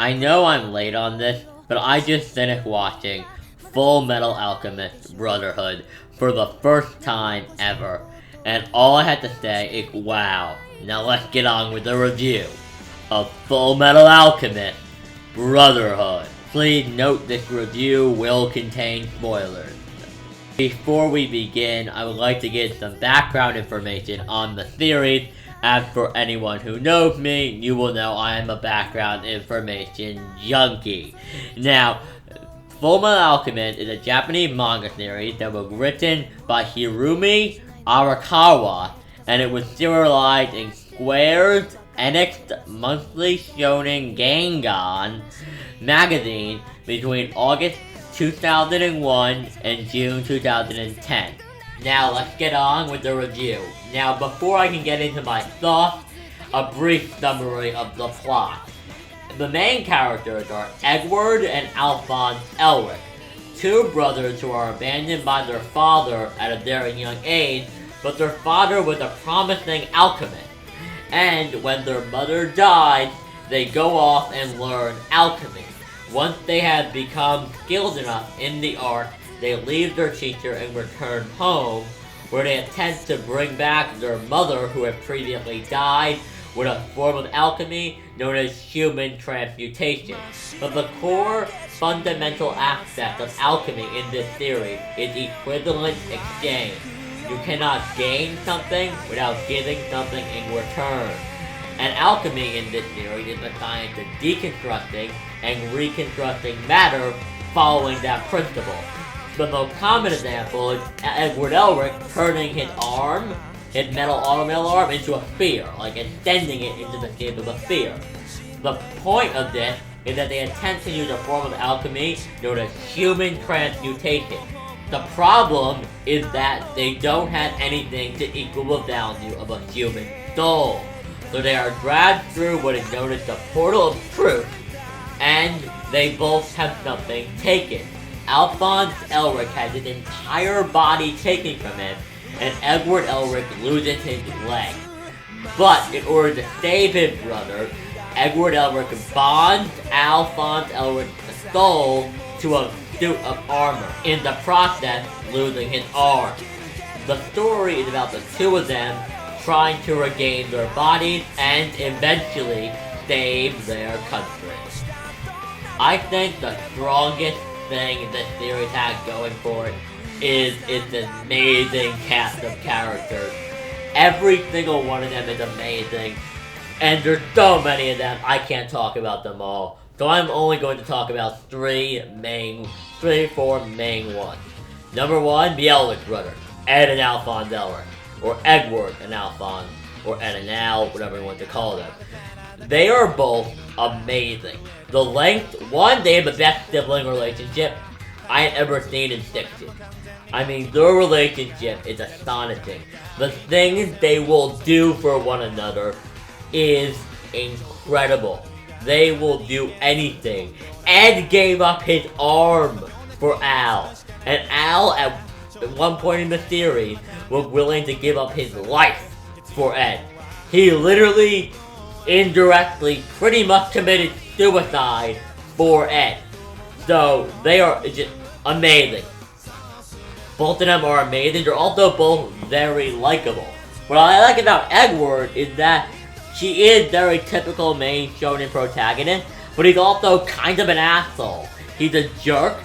I know I'm late on this, but I just finished watching Fullmetal Alchemist Brotherhood for the first time ever, and all I had to say is wow. Now let's get on with the review of Fullmetal Alchemist Brotherhood. Please note this review will contain spoilers. Before we begin, I would like to give some background information on the series. As for anyone who knows me, you will know I am a background information junkie. Now, Fullmetal Alchemist is a Japanese manga series that was written by Hirumi Arakawa, and it was serialized in Square's Enix Monthly Shonen Gangan magazine between August 2001 and June 2010. Now let's get on with the review. Now before I can get into my thoughts, a brief summary of the plot. The main characters are Edward and Alphonse Elric, two brothers who are abandoned by their father at a very young age, but their father was a promising alchemist. And when their mother died, they go off and learn alchemy. Once they have become skilled enough in the art, they leave their teacher and return home, where they attempt to bring back their mother who had previously died with a form of alchemy known as human transmutation. But the core fundamental aspect of alchemy in this theory is equivalent exchange. You cannot gain something without giving something in return. And alchemy in this theory is the science of deconstructing and reconstructing matter following that principle. The most common example is Edward Elric turning his metal arm into a sphere, like extending it into the shape of a sphere. The point of this is that they attempt to use a form of alchemy known as human transmutation. The problem is that they don't have anything to equal the value of a human soul. So they are dragged through what is known as the Portal of Truth, and they both have something taken. Alphonse Elric has his entire body taken from him, and Edward Elric loses his leg. But in order to save his brother, Edward Elric bonds Alphonse Elric's soul to a suit of armor, in the process losing his arm. The story is about the two of them trying to regain their bodies and eventually save their country. I think the strongest thing this series has going for it is its amazing cast of characters. Every single one of them is amazing, and there's so many of them I can't talk about them all. So I'm only going to talk about four main ones. Number one, the Elric brothers, Ed and Alphonse Elric, or Edward and Alphonse, or Ed and Al, whatever you want to call them. They are both amazing. The length, they have the best sibling relationship I have ever seen in fiction. I mean, their relationship is astonishing. The things they will do for one another is incredible. They will do anything. Ed gave up his arm for Al, and Al, at one point in the series, was willing to give up his life for Ed. He literally, indirectly, pretty much committed suicide for Ed. So, they are just amazing. Both of them are amazing. They're also both very likable. What I like about Edward is that she is very typical main shonen protagonist, but he's also kind of an asshole. He's a jerk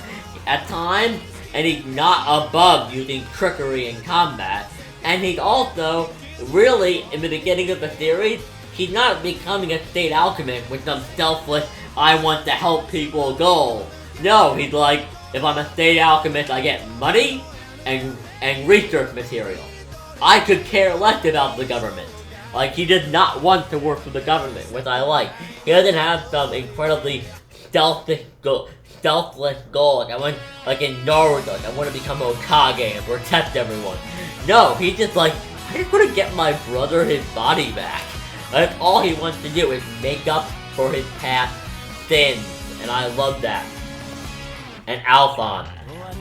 at times, and he's not above using trickery in combat. And he's also, really, in the beginning of the series, he's not becoming a state alchemist with some selfless, I want to help people goal. No, he's like, if I'm a state alchemist, I get money and research material. I could care less about the government. Like, he does not want to work for the government, which I like. He doesn't have some incredibly selfless goal. Like in Naruto, I want to become Hokage and protect everyone. No, he's just like, I just want to get my brother his body back. That's all he wants to do is make up for his past sins, and I love that. And Alphonse.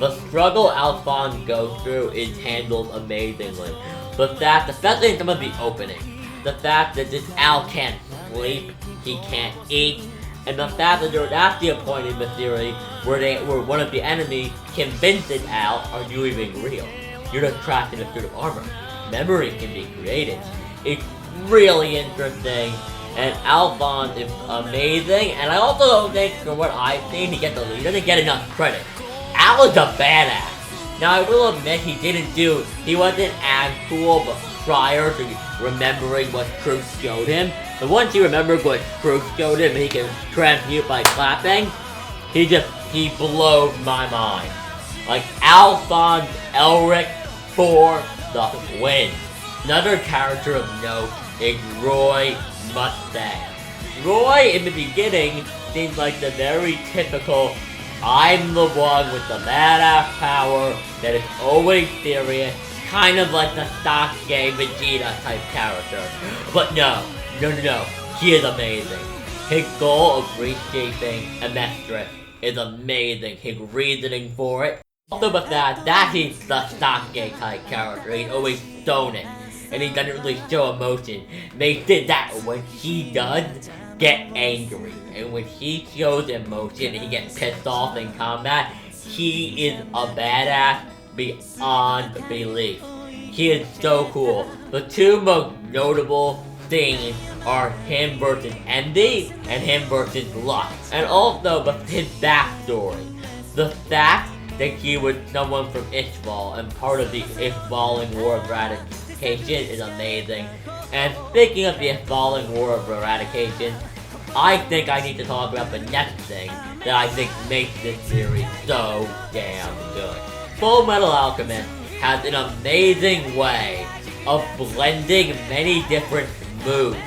The struggle Alphonse goes through is handled amazingly. The fact, especially in some of the openings, the fact that this Al can't sleep, he can't eat, And the fact that they're actually a point in the theory where one of the enemy convinces Al, are you even real? You're just trapped in a suit of armor. Memory can be created. It's really interesting, and Alphonse is amazing, and I also don't think, from what I've seen, he doesn't get enough credit. Al is a badass. Now, I will admit he wasn't as cool prior to remembering what Truth showed him. But once he remembered what Truth showed him and he can transmute by clapping, he blows my mind. Like, Alphonse Elric for the win. Another character of note is Roy Mustang. Roy, in the beginning, seemed like the very typical I'm the one with the badass power that is always serious, kind of like the Sasuke Vegeta type character. But no, he is amazing. His goal of reshaping a mistress is amazing. His reasoning for it. Also with that he's the Sasuke type character. He's always stoic, and he doesn't really show emotion. They did that when he does get angry, and when he shows emotion and he gets pissed off in combat, he is a badass beyond belief. He is so cool. The two most notable things are him versus Envy and him versus Luck. And also his backstory. The fact that he was someone from Ishval and part of the Ishvaling War of Eradication is amazing. And speaking of the Ishvaling War of Eradication, I think I need to talk about the next thing that I think makes this series so damn good. Fullmetal Alchemist has an amazing way of blending many different moods.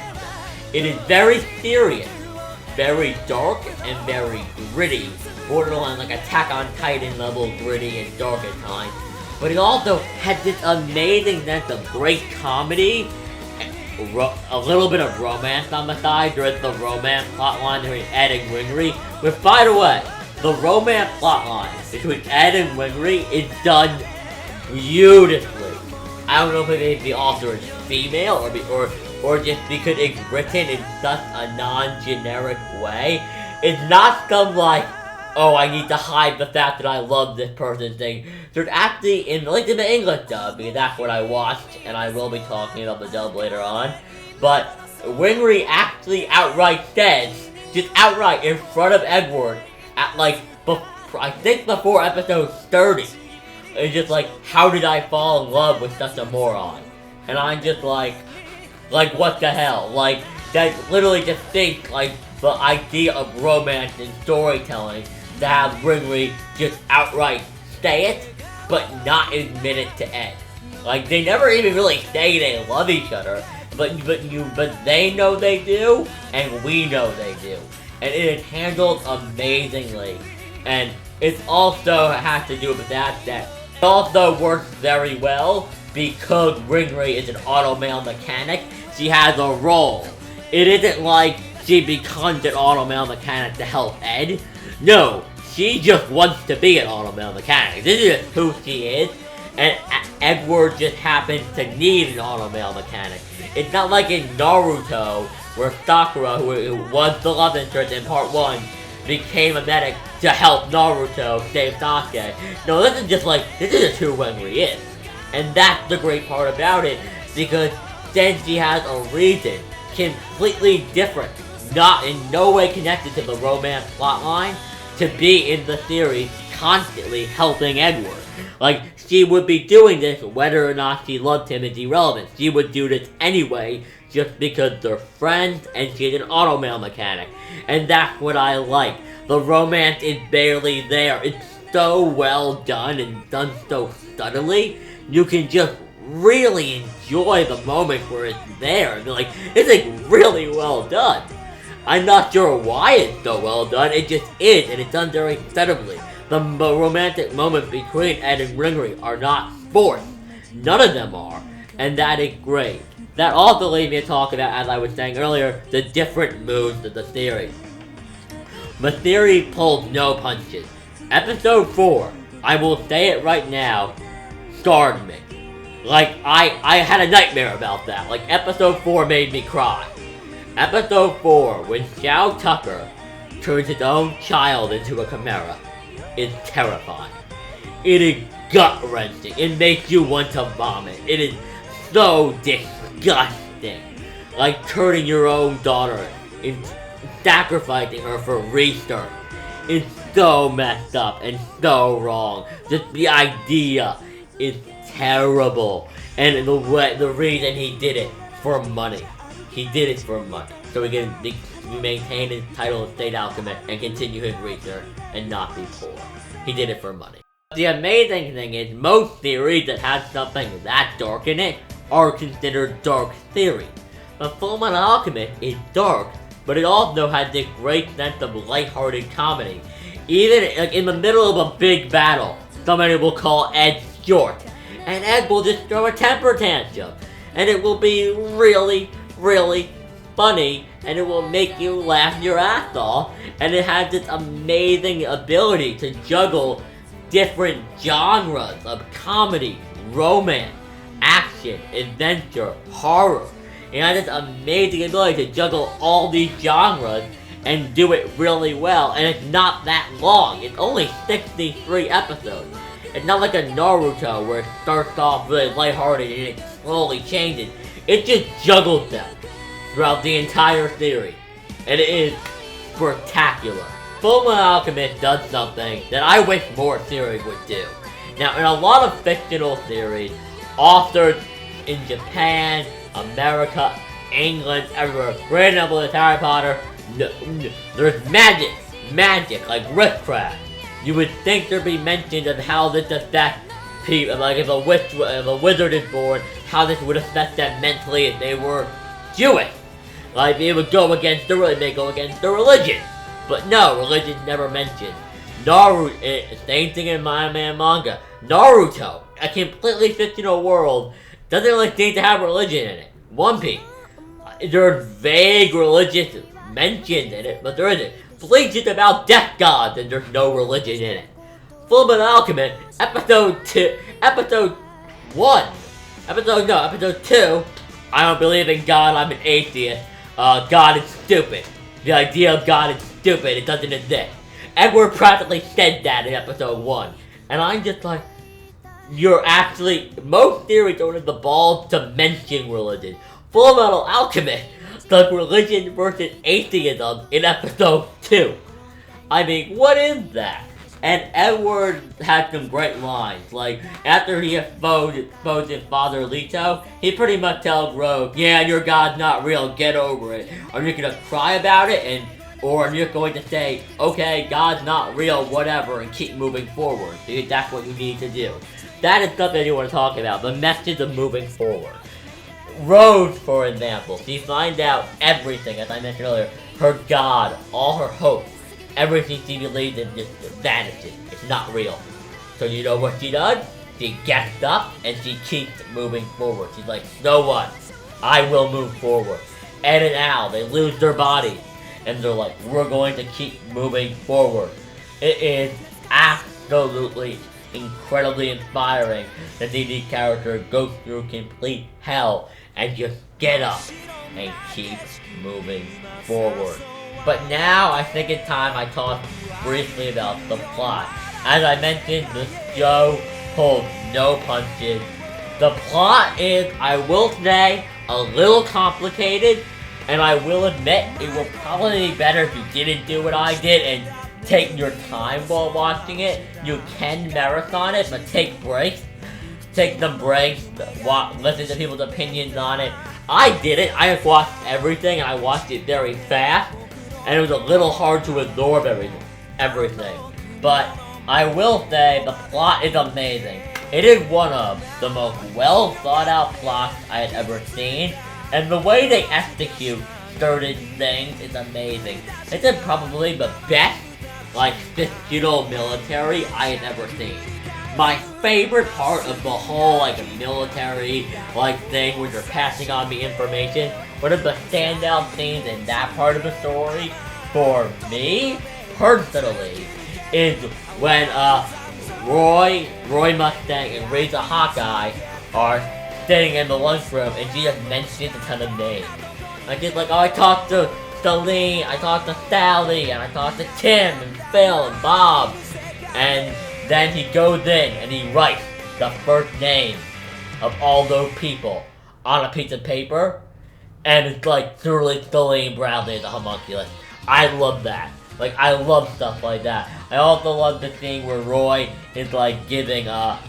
It is very serious, very dark, and very gritty, borderline like Attack on Titan level gritty and dark at times. But it also has this amazing sense of great comedy, a little bit of romance on the side. There is the romance plotline between Ed and Winry, which, by the way, the romance plotline between Ed and Winry is done beautifully. I don't know if maybe the author is female or just because it's written in such a non-generic way. It's not some like, oh, I need to hide the fact that I love this person thing. There's actually, in the English dub, because that's what I watched, and I will be talking about the dub later on, but Winry actually outright says, just outright in front of Edward, at I think before episode 30, it's just like, how did I fall in love with such a moron? And I'm just like what the hell? Like, that literally just think, like, the idea of romance and storytelling to have Winry just outright say it, but not admit it to Ed. Like, they never even really say they love each other, but they know they do, and we know they do. And it is handled amazingly. And it also has to do with that it also works very well because Winry is an automail mechanic. She has a role. It isn't like she becomes an automail mechanic to help Ed. No, she just wants to be an automail mechanic. This is who she is, and Edward just happens to need an automail mechanic. It's not like in Naruto, where Sakura, who was the love interest in part 1, became a medic to help Naruto save Sasuke. No, this is just who Winry is. And that's the great part about it, because then she has a reason, completely different, in no way connected to the romance plotline, to be in the series constantly helping Edward. Like, she would be doing this whether or not she loved him is irrelevant. She would do this anyway, just because they're friends and she's an automail mechanic. And that's what I like. The romance is barely there. It's so well done and done so subtly. You can just really enjoy the moment where it's there and be like, this is really well done. I'm not sure why it's so well done, it just is, and it's done very subtly. The romantic moments between Ed and Winry are not forced. None of them are, and that is great. That also leads me to talk about, as I was saying earlier, the different moods of the series. The series pulls no punches. Episode 4, I will say it right now, scarred me. Like, I had a nightmare about that. Like, episode 4 made me cry. Episode 4, when Xiao Tucker turns his own child into a chimera is terrifying. It is gut-wrenching. It makes you want to vomit. It is so disgusting. Like turning your own daughter and sacrificing her for research. It's so messed up and so wrong. Just the idea is terrible. And the reason he did it for money. He did it for money. So he can maintain his title of State Alchemist and continue his research and not be poor. He did it for money. The amazing thing is most theories that have something that dark in it are considered dark theories. But Fullmetal Alchemist is dark, but it also has this great sense of lighthearted comedy. Even like in the middle of a big battle, somebody will call Ed short, and Ed will just throw a temper tantrum, and it will be really, really funny, and it will make you laugh your ass off, and it has this amazing ability to juggle different genres of comedy, romance, action, adventure, horror. It has this amazing ability to juggle all these genres and do it really well, and it's not that long. It's only 63 episodes. It's not like a Naruto where it starts off really lighthearted and it slowly changes. It just juggles them throughout the entire series, and it is spectacular. Fullmetal Alchemist does something that I wish more series would do. Now, in a lot of fictional series, authored in Japan, America, England, everywhere, for example, with Harry Potter, there's magic, like witchcraft. You would think there'd be mention of how this affects people, like if a wizard is born, how this would affect them mentally if they were Jewish. Like they would go against the religion. But no, religion's never mentioned. Naruto, same thing in anime and manga. Naruto, a completely fictional world, doesn't really seem to have religion in it. One Piece, there's vague religious mentions in it, but there isn't. Bleach is about death gods, and there's no religion in it. Fullmetal Alchemist, episode 2, I don't believe in God, I'm an atheist. God is stupid. The idea of God is stupid, it doesn't exist. Edward practically said that in episode 1. And I'm just like, most theories don't have the balls to mention religion. Fullmetal Alchemist does religion versus atheism in episode 2. I mean, what is that? And Edward had some great lines, like, after he exposed his father Leto, he pretty much tells Rogue, yeah, your God's not real, get over it. Are you gonna cry about it, or are you going to say, okay, God's not real, whatever, and keep moving forward, because that's what you need to do. That is something you want to talk about, the message of moving forward. Rose, for example, she finds out everything, as I mentioned earlier, her God, all her hopes, everything she believes in just vanishes. It's not real. So you know what she does? She gets up and she keeps moving forward. She's like, no what? I will move forward. Ed and Al, they lose their bodies. And they're like, we're going to keep moving forward. It is absolutely incredibly inspiring to see these characters go through complete hell and just get up and keep moving forward. But now I think it's time I talk briefly about the plot. As I mentioned, the show pulls no punches. The plot is, I will say, a little complicated, and I will admit it would probably be better if you didn't do what I did and take your time while watching it. You can marathon it, but take breaks. Take some breaks, listen to people's opinions on it. I did it. I just watched everything, and I watched it very fast. And it was a little hard to absorb everything. But I will say the plot is amazing. It is one of the most well thought out plots I had ever seen. And the way they execute certain things is amazing. This is probably the best, fictional military I had ever seen. My favorite part of the whole, military, thing where they're passing on me information, one of the standout scenes in that part of the story, for me, personally, is when, Roy Mustang and Reza Hawkeye are sitting in the lunchroom and she just mentions a ton of names. Like, it's like, oh, I talked to Celine, I talked to Sally, and I talked to Tim, and Phil, and Bob. And then he goes in, and he writes the first name of all those people on a piece of paper. And it's like, Shirley, Celine, Bradley, the homunculus. I love that. Like, I love stuff like that. I also love the scene where Roy is like giving a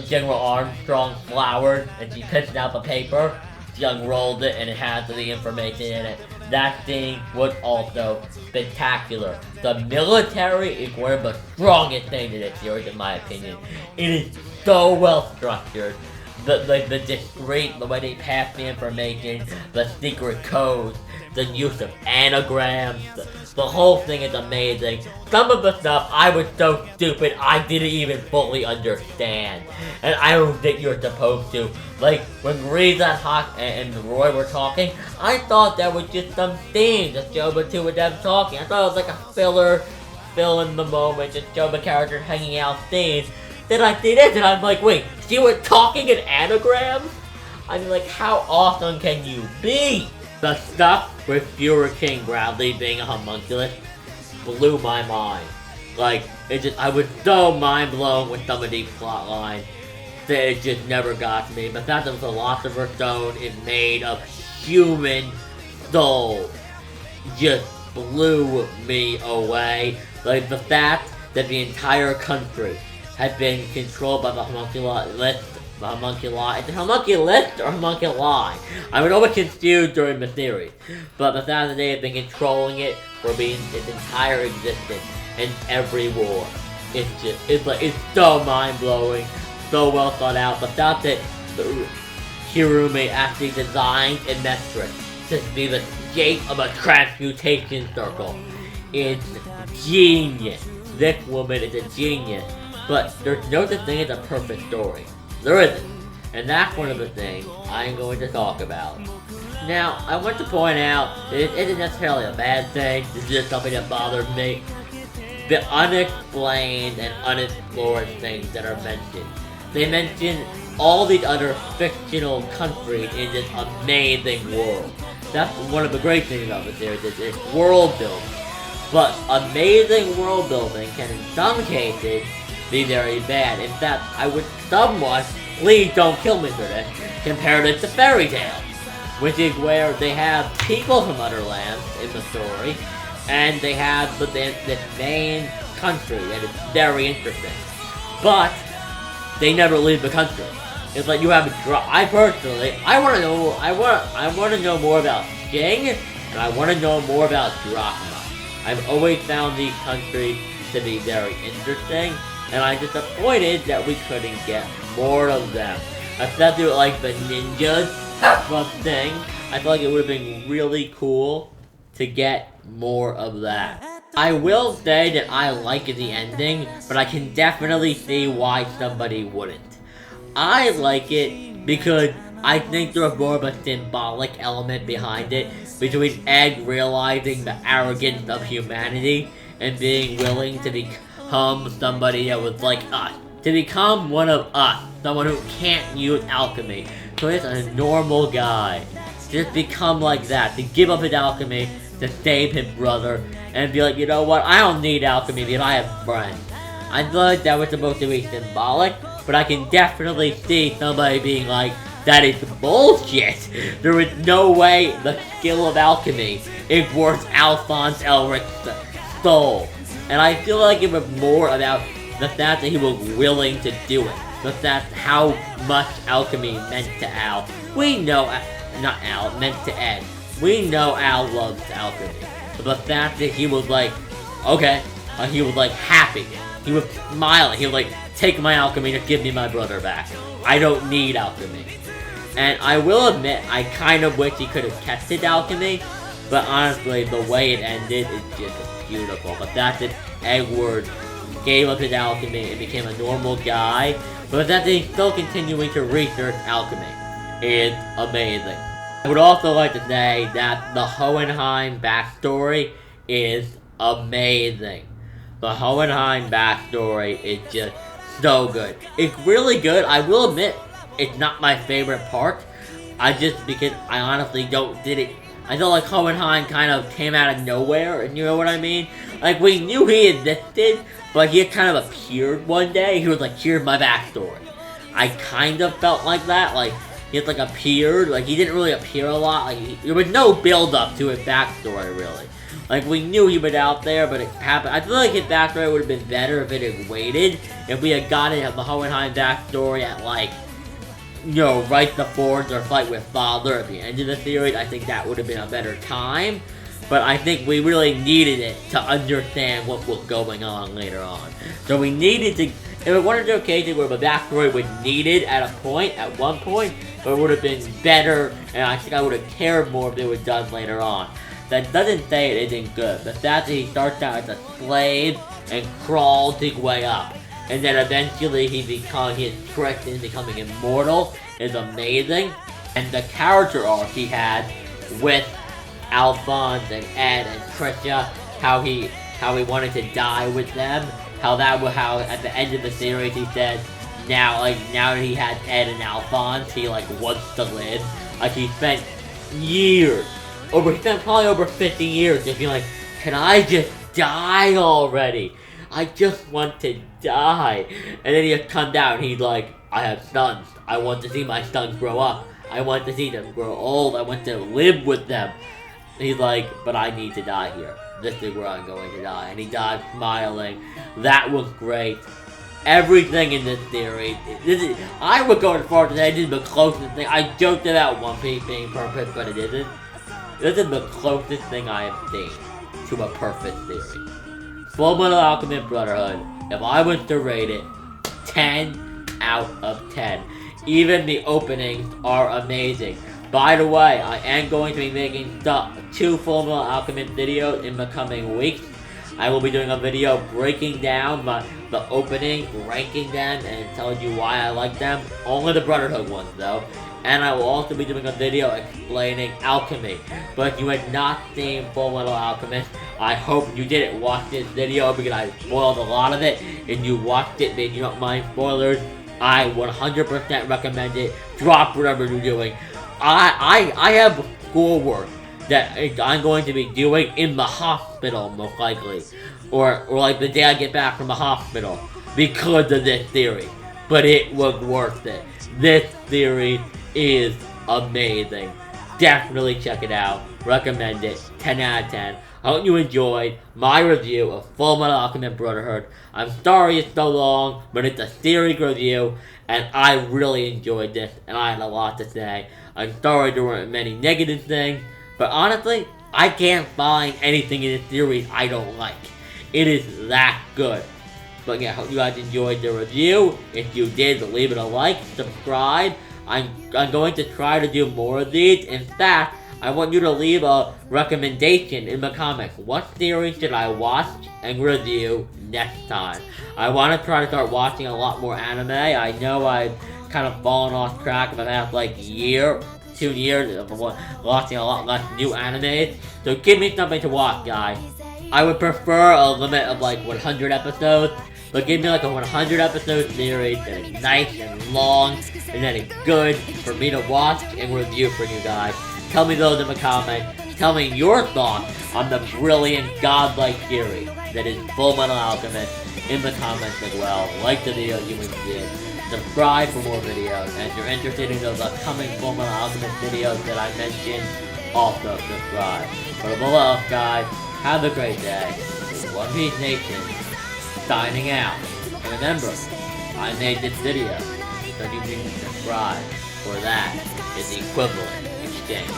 General Armstrong flowers, and she pisses out the paper. She unrolls it, and it has the information in it. That scene was also spectacular. The military is one of the strongest things in this series, in my opinion. It is so well structured. The discreet, the way they pass the information, the secret codes, the use of anagrams, the whole thing is amazing. Some of the stuff I was so stupid I didn't even fully understand, and I don't think you're supposed to. Like when Reza and Hawk and Roy were talking, I thought that was just some thing to show the two of them talking. I thought it was like a fill in the moment, just show the characters hanging out scenes. Then I see this and I'm like, wait, she was talking in anagrams? I mean, like, how awesome can you be? The stuff with Fuhrer King Bradley being a homunculus blew my mind. Like, I was so mind blown with some of these plot lines that it just never got to me. But that the Philosopher's Stone is made of human souls just blew me away. Like, the fact that the entire country had been controlled by the homunculus. The homunculi. Is it homunculus or homunculi? I was always confused during the series. But the fact that they had been controlling it for its entire existence in every war. It's so mind-blowing, so well thought out. The fact that Hirume actually designed a metric to be the shape of a transmutation circle is genius. This woman is a genius. But there's no such thing as a perfect story. There isn't. And that's one of the things I'm going to talk about. Now, I want to point out that it isn't necessarily a bad thing. This is just something that bothers me. The unexplained and unexplored things that are mentioned. They mention all these other fictional countries in this amazing world. That's one of the great things about the series, is it's world building. But amazing world building can, in some cases, be very bad. In fact, I would somewhat, please don't kill me for this, compare it to Fairy Tail, which is where they have people from other lands in the story, and they have this main country that is very interesting. But they never leave the country. It's like you have I personally, I want to know more about Sting, and I want to know more about Drachma. I've always found these countries to be very interesting, and I'm disappointed that we couldn't get more of them. Especially like the ninjas from Sting. I feel like it would have been really cool to get more of that. I will say that I like the ending, but I can definitely see why somebody wouldn't. I like it because I think there's more of a symbolic element behind it, between Egg realizing the arrogance of humanity and being willing to become somebody that was like us. To become one of us, someone who can't use alchemy, so it's a normal guy. Just become like that, to give up his alchemy, to save his brother, and be like, you know what, I don't need alchemy because I have friends. I feel like that was supposed to be symbolic, but I can definitely see somebody being like, that is bullshit! There is no way the skill of alchemy is worth Alphonse Elric's soul. And I feel like it was more about the fact that he was willing to do it. The fact how much alchemy meant to Al. We know, not Al, meant to Ed. We know Al loves alchemy. But the fact that he was like, okay, he was like happy. He was smiling. He was like, take my alchemy and give me my brother back. I don't need alchemy. And I will admit, I kind of wish he could have kept his alchemy. But honestly, the way it ended is just beautiful. The fact that Edward gave up his alchemy and became a normal guy, but the fact that he's still continuing to research alchemy is amazing. I would also like to say that the Hohenheim backstory is amazing. The Hohenheim backstory is just so good. It's really good. I will admit, it's not my favorite part. Because I honestly I felt like Hohenheim kind of came out of nowhere, and you know what I mean? Like, we knew he existed, but he kind of appeared one day. He was like, here's my backstory. I kind of felt like that, like, he just, like, appeared. Like, he didn't really appear a lot. Like, there was no build-up to his backstory, really. Like, we knew he was out there, but it happened. I feel like his backstory would have been better if it had waited. If we had gotten the Hohenheim backstory at, like, you know, right before their fight with Father at the end of the series, I think that would have been a better time. But I think we really needed it to understand what was going on later on. So we needed to, if it wasn't the occasion where the backstory was needed at one point, but it would have been better, and I think I would have cared more if it was done later on. That doesn't say it isn't good. The fact that he starts out as a slave and crawls his way up, and then eventually he is tricked into becoming immortal is amazing. And the character arc he had with Alphonse and Ed and Trisha, how he wanted to die with them, how at the end of the series he said now that he had Ed and Alphonse, he like wants to live. Like he spent probably over 50 years just being like, can I just die already? I just want to die. And then he comes out and he's like, I have sons. I want to see my sons grow up. I want to see them grow old. I want to live with them. And he's like, but I need to die here. This is where I'm going to die. And he died smiling. That was great. Everything in this series. I would go as far as to say this is the closest thing. I joked about One Piece being perfect, but it isn't. This is the closest thing I have seen to a perfect series. Fullmetal Alchemist Brotherhood, if I was to rate it, 10 out of 10. Even the openings are amazing. By the way, I am going to be making 2 Fullmetal Alchemist videos in the coming weeks. I will be doing a video breaking down the openings, ranking them, and telling you why I like them. Only the Brotherhood ones, though. And I will also be doing a video explaining alchemy. But if you had not seen Fullmetal Alchemist, I hope you didn't watch this video because I spoiled a lot of it. If you watched it and you don't mind spoilers, I 100% recommend it. Drop whatever you're doing. I have schoolwork that I'm going to be doing in the hospital, most likely. Or like the day I get back from the hospital. Because of this theory. But it was worth it. This theory is amazing. Definitely check it out. Recommend it. 10 out of 10. I hope you enjoyed my review of Fullmetal Alchemist Brotherhood. I'm sorry it's so long, but it's a series review, and I really enjoyed this, and I had a lot to say. I'm sorry there weren't many negative things, but honestly, I can't find anything in this series I don't like. It is that good. But yeah, I hope you guys enjoyed the review. If you did, leave it a like, subscribe. I'm going to try to do more of these. In fact, I want you to leave a recommendation in the comments. What series should I watch and review next time? I want to try to start watching a lot more anime. I know I've kind of fallen off track for the past like 2 years of watching a lot less new animes. So give me something to watch, guys. I would prefer a limit of like 100 episodes. But give me like a 100 episode series that is nice and long and that is good for me to watch and review for you guys. Tell me those in the comments. Tell me your thoughts on the brilliant godlike theory that is Fullmetal Alchemist in the comments as well. Like the video you did. Subscribe for more videos. And if you're interested in those upcoming Fullmetal Alchemist videos that I mentioned, also subscribe. But above all else, guys, have a great day. One Piece Nation. Signing out. And remember, I made this video so you can subscribe, for that is the equivalent exchange.